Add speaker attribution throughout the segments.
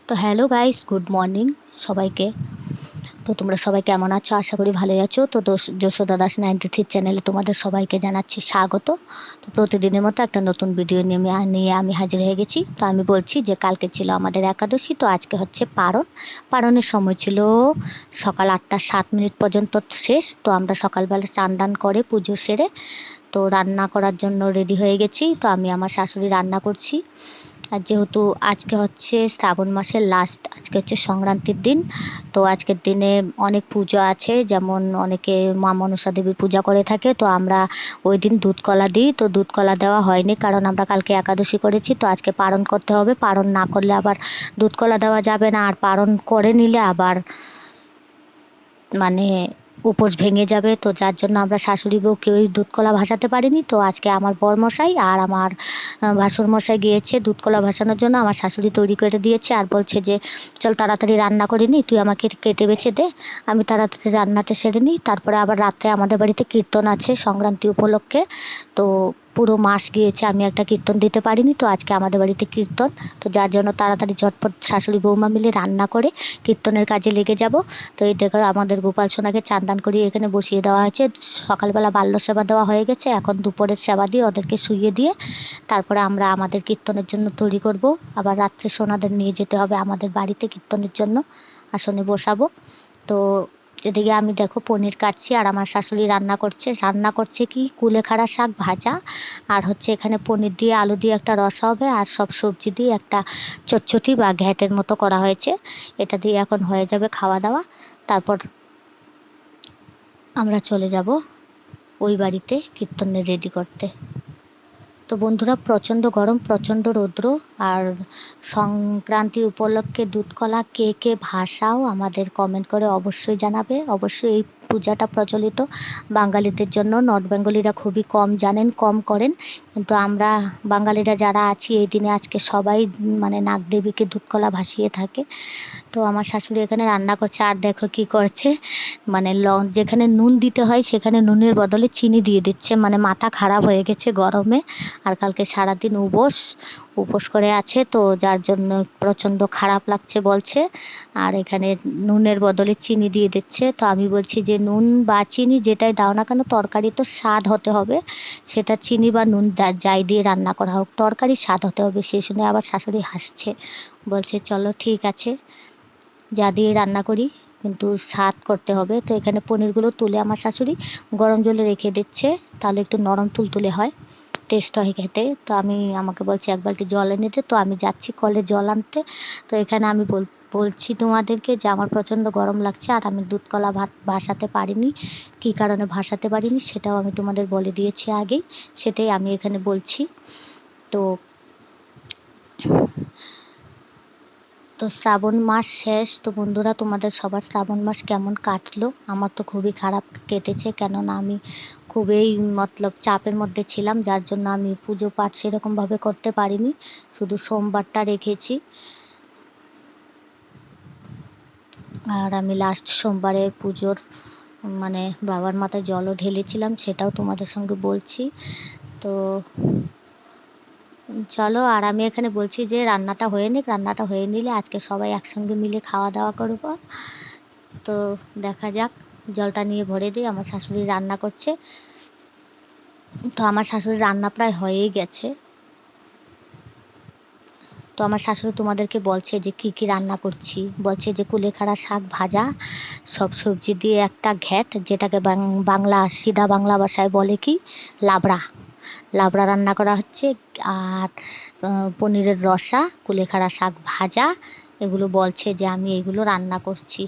Speaker 1: তো hello guys, good morning সবাইকে। তো তোমরা সবাই কেমন আছো? আশা করি ভালোই আছো। তো যশোদা দাস 93 চ্যানেলে তোমাদের সবাইকে জানাচ্ছি স্বাগত। তো প্রতিদিনের মতো একটা নতুন ভিডিও নিয়ে আমি হাজির হয়ে গেছি। তো আমি বলছি যে কালকে ছিল আমাদের একাদশী, তো আজকে হচ্ছে পারণের সময় ছিল সকাল 8টা 7 মিনিট পর্যন্ত শেষ। তো আমরা সকালবেলা চান দান করে পুজো সেরে তো রান্না করার জন্য রেডি হয়ে গেছি। তো আমি আমার শাশুড়ি রান্না করছি। আর যেহেতু আজকে হচ্ছে শ্রাবণ মাসের লাস্ট, আজকে হচ্ছে সংক্রান্তির দিন। তো আজকের দিনে অনেক পুজো আছে, যেমন অনেকে মা মনসা দেবীর পূজা করে থাকে। তো আমরা ওই দিন দুধ কলা দিই। তো দুধ কলা দেওয়া হয়নি, কারণ আমরা কালকে একাদশী করেছি। তো আজকে পারণ করতে হবে, পারণ না করলে আবার দুধ কলা দেওয়া যাবে না, আর পারণ করে নিলে আবার মানে উপোস ভেঙে যাবে। তো যার জন্য আমরা শাশুড়ি বউ কেউই দুধ কলা ভাসাতে পারিনি। তো আজকে আমার বরমশাই আর আমার ভাসুরমশাই গিয়েছে দুধ কলা ভাসানোর জন্য। আমার শাশুড়ি তৈরি করে দিয়েছে আর বলছে যে চল তাড়াতাড়ি রান্না করে নি, তুই আমাকে কেটে বেছে দে, আমি তাড়াতাড়ি রান্নাটা সেরে নিই। তারপরে আবার রাত্রে আমাদের বাড়িতে কীর্তন আছে সংক্রান্তি উপলক্ষে। তো পুরো মাস গিয়েছে আমি একটা কীর্তন দিতে পারিনি। তো আজকে আমাদের বাড়িতে কীর্তন, তো যার জন্য তাড়াতাড়ি ঝটপট শাশুড়ি বৌমা মিলে রান্না করে কীর্তনের কাজে লেগে যাব। তো এই দেখো আমাদের গোপাল সোনাকে চান দান করিয়ে এখানে বসিয়ে দেওয়া হয়েছে। সকালবেলা বাল্য সেবা দেওয়া হয়ে গেছে, এখন দুপুরের সেবা দিয়ে ওদেরকে শুইয়ে দিয়ে তারপরে আমরা আমাদের কীর্তনের জন্য তৈরি করব। আবার রাত্রে সোনাদের নিয়ে যেতে হবে আমাদের বাড়িতে কীর্তনের জন্য, আসনে বসাবো। তো এদিকে আমি দেখো পনির কাটছি আর আমার শাশুড়ি রান্না করছে কি কুলেখাড়া শাক ভাজা, আর হচ্ছে এখানে পনির দিয়ে আলু দিয়ে একটা রসা হবে, আর সব সবজি দিয়ে একটা চটচটি বা ঘ্যাটের মতো করা হয়েছে। এটা দিয়ে এখন হয়ে যাবে খাওয়া দাওয়া। তারপর আমরা চলে যাব ওই বাড়িতে কীর্তনের রেডি করতে। তো বন্ধুরা, প্রচণ্ড গরম, প্রচণ্ড রৌদ্র, আর সংক্রান্তি উপলক্ষে দুধ কলা কে কে ভাসাও আমাদের কমেন্ট করে অবশ্যই জানাবে। অবশ্যই এই পূজাটা প্রচলিত বাঙালিদের জন্য, নর্থ বেঙ্গলিরা খুবই কম জানেন, কম করেন। কিন্তু আমরা বাঙালিরা যারা আছি এই দিনে আজকে সবাই মানে নাগদেবীকে দুধ কলা ভাসিয়ে থাকে। তো আমার শাশুড়ি এখানে রান্না করছে, আর দেখো কি করছে, মানে যেখানে নুন দিতে হয় সেখানে নুনের বদলে চিনি দিয়ে দিচ্ছে। মানে মাথা খারাপ হয়ে গেছে গরমে, আর কালকে সারাদিন উপোস করে আছে, তো যার জন্য প্রচণ্ড খারাপ লাগছে বলছে। আর এখানে নুনের বদলে চিনি দিয়ে দিচ্ছে। তো আমি বলছি যে নুন বা চিনি যেটাই দাও না কেন, তরকারি তো স্বাদ হতে হবে, সেটা চিনি বা নুন যাই দিয়ে রান্না করা হোক, তরকারি স্বাদ হতে হবে। সেই শুনে আবার শাশুড়ি হাসছে, বলছে চলো ঠিক আছে, যা দিয়ে রান্না করি কিন্তু স্বাদ করতে হবে। তো এখানে পনিরগুলো তুলে আমার শাশুড়ি গরম জলে রেখে দিচ্ছে, তাহলে একটু নরম তুলতুলে হয়, টেস্ট হয় খেতে। তো আমাকে বলছে এক বালতি জল এনে দে, তো আমি যাচ্ছি কলে জল আনতে। তো এখানে আমি বলছি তোমাদেরকে যে আমার প্রচণ্ড গরম লাগছে, আর আমি দুধ কলা ভাসাতে পারিনি। কী কারণে ভাসাতে পারিনি সেটাও আমি তোমাদের বলে দিয়েছি আগেই, সেটাই আমি এখানে বলছি। তো তো শ্রাবণ মাস শেষ। তো বন্ধুরা, তোমাদের সবার শ্রাবণ মাস কেমন কাটলো? আমার তো খুবই খারাপ কেটেছে, কেননা আমি খুবই মতলব চাপের মধ্যে ছিলাম, যার জন্য আমি পুজো পাঠ সেরকমভাবে করতে পারিনি, শুধু সোমবারটা রেখেছি। আর আমি লাস্ট সোমবারে পুজোর মানে বাবার মাথায় জলও ঢেলেছিলাম, সেটাও তোমাদের সঙ্গে বলছি। তো চলো, আর আমি এখানে বলছি যে রান্নাটা হয়ে নিক, রান্নাটা হয়ে নিলে আজকে সবাই একসঙ্গে মিলে খাওয়া দাওয়া করবো। তো দেখা যাক, জলটা নিয়ে ভরে দিই। আমার শাশুড়ি রান্না করছে। তো আমার শাশুড়ির রান্না প্রায় হয়েই গেছে। তো আমার শাশুড়ি তোমাদেরকে বলছে যে কি কি রান্না করছি, বলছে যে কুলেখাড়া শাক ভাজা, সব সবজি দিয়ে একটা ঘ্যাট, যেটাকে বাংলা সিধা বাংলা ভাষায় বলে কি লাবড়া, লাবড়া রান্না করা হচ্ছে। আর পনিরের রসা, কুলেখাড়া শাক ভাজা, এগুলো বলছে যে আমি এগুলো রান্না করছি।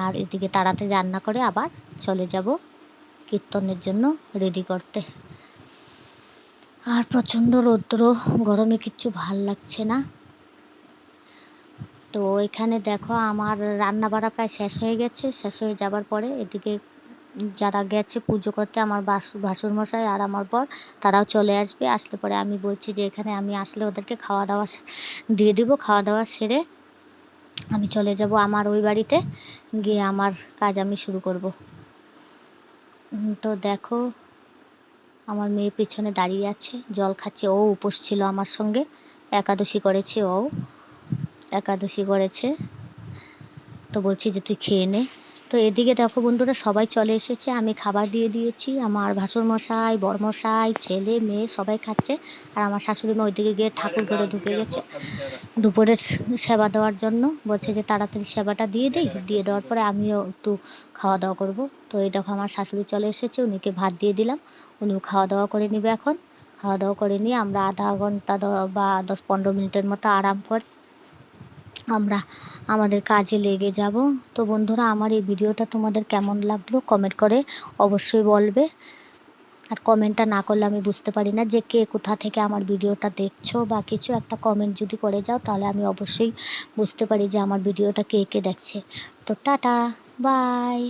Speaker 1: আর এদিকে তাড়াতাড়ি রান্না করে আবার চলে যাব কীর্তনের জন্য রেডি করতে। আর প্রচণ্ড রৌদ্র, গরমে কিচ্ছু ভাল লাগছে না। তো এখানে দেখো আমার রান্না বাড়া প্রায় শেষ হয়ে গেছে। শেষ হয়ে যাবার পরে এদিকে যারা গেছে পুজো করতে, আমার ভাসুরমশাই আর আমার বর, তারাও চলে আসবে। আসলে পরে আমি বলছি যে এখানে আমি আসলে ওদেরকে খাওয়া দাওয়া দিয়ে দিব। খাওয়া দাওয়া সেরে আমি চলে যাব আমার ওই বাড়িতে, গিয়ে আমার কাজ আমি শুরু করব। তো দেখো আমার মেয়ে পিছনে দাঁড়িয়ে আছে, জল খাচ্ছে, ও উপোস ছিল আমার সঙ্গে, একাদশী করেছে ও। একাদশী করেছে, তো বলছি যে তুই খেয়ে নে। তো এদিকে দেখো বন্ধুরা সবাই চলে এসেছে, আমি খাবার দিয়ে দিয়েছি, আমার ভাসুরমশাই, বড়মশাই, ছেলে মেয়ে সবাই খাচ্ছে। আর আমার শাশুড়ি মা ওইদিকে গিয়ে ঠাকুর ঘরে ঢুকে গেছে দুপুরের সেবা দেওয়ার জন্য, বলছে যে তাড়াতাড়ি সেবাটা দিয়ে দিই, দিয়ে দেওয়ার পরে আমিও একটু খাওয়া দাওয়া করব। তো এই দেখো আমার শাশুড়ি চলে এসেছে, উনিকে ভাত দিয়ে দিলাম, উনিও খাওয়া দাওয়া করে নেবে এখন। খাওয়া দাওয়া করে নিয়ে আমরা আধা ঘন্টা বা 10-15 মিনিটের মতো আরাম করে আমরা আমাদের কাজে লেগে যাব। তো বন্ধুরা আমার এই ভিডিওটা তোমাদের কেমন লাগলো কমেন্ট করে অবশ্যই বলবে। আর কমেন্টটা না করলে আমি বুঝতে পারি না যে কে কোথা থেকে আমার ভিডিওটা দেখছো, বা কিছু একটা কমেন্ট যদি করে যাও তাহলে আমি অবশ্যই বুঝতে পারি যে আমার ভিডিওটা কে কে দেখছে। তো টাটা, বাই।